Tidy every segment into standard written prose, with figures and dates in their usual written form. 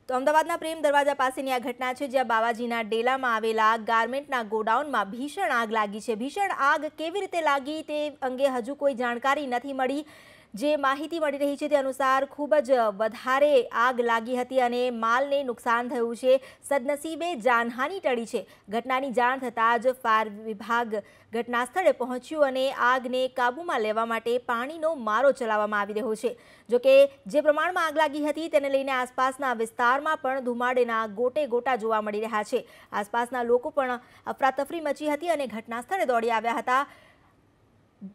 તો અમદાવાદના પ્રેમ દરવાજા પાસેની આ ઘટના છે, જ્યાં બાવાજીના ડેલામાં આવેલા ગાર્મેન્ટના ગોડાઉનમાં ભીષણ આગ લાગી છે। ભીષણ આગ કેવી રીતે લાગી તે અંગે હજુ કોઈ જાણકારી નથી મળી। જે માહિતી મળી રહી છે તે અનુસાર ખૂબ જ વધારે આગ લાગી હતી અને માલને નુકસાન થયું છે। સદનસીબે જાનહાનિ ટળી છે। ઘટનાની જાણ થતાં જ ફાયર વિભાગ ઘટના સ્થળે પહોંચ્યું અને આગને કાબૂમાં લેવા માટે પાણીનો મારો ચલાવવામાં આવી રહ્યો છે। જોકે જે પ્રમાણમાં આગ લાગી હતી તેને લઈને આસપાસના વિસ્તારમાં પણ ધુમાડેના ગોટે ગોટા જોવા મળી રહ્યા છે। આસપાસના લોકો પણ અફરાતફરી મચી હતી અને ઘટના સ્થળે દોડી આવ્યા હતા।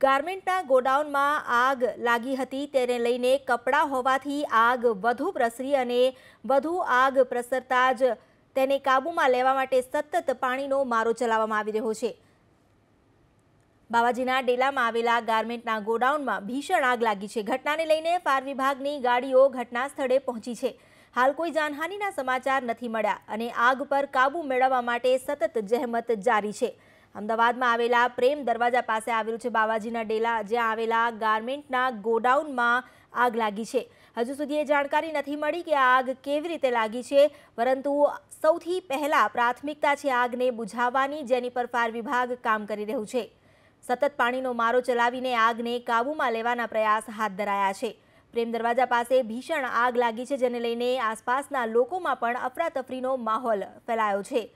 ગાર્મેન્ટના ગોડાઉનમાં આગ લાગી હતી તેને લઈને કપડાં હોવાથી આગ વધુ પ્રસરી અને વધુ આગ પ્રસરતા જ તેને કાબૂમાં લેવા માટે સતત પાણીનો મારો ચલાવવામાં આવી રહ્યો છે। બાવાજીના ડેલામાં આવેલા ગાર્મેન્ટના ગોડાઉનમાં ભીષણ આગ લાગી છે। ઘટનાને લઈને ફાયર વિભાગની ગાડીઓ ઘટના સ્થળે પહોંચી છે। હાલ કોઈ જાનહાનિના સમાચાર નથી મળ્યા અને આગ પર કાબૂ મેળવવા માટે સતત જહેમત જારી છે। અમદાવાદમાં આવેલા પ્રેમ દરવાજા પાસે આવેલું છે બાવાજીના ડેલા, જ્યાં આવેલા ગાર્મેન્ટના ગોડાઉનમાં આગ લાગી છે। હજુ સુધી એ જાણકારી નથી મળી કે આગ કેવી રીતે લાગી છે, પરંતુ સૌથી પહેલા પ્રાથમિકતા છે આગને બુઝાવવાની, જેની પર ફાયર વિભાગ કામ કરી રહ્યું છે। સતત પાણીનો મારો ચલાવીને આગને કાબૂમાં લેવાના પ્રયાસ હાથ ધરાયા છે। પ્રેમ દરવાજા પાસે ભીષણ આગ લાગી છે, જેને લઈને આસપાસના લોકોમાં પણ અફરાતફરીનો માહોલ ફેલાયો છે।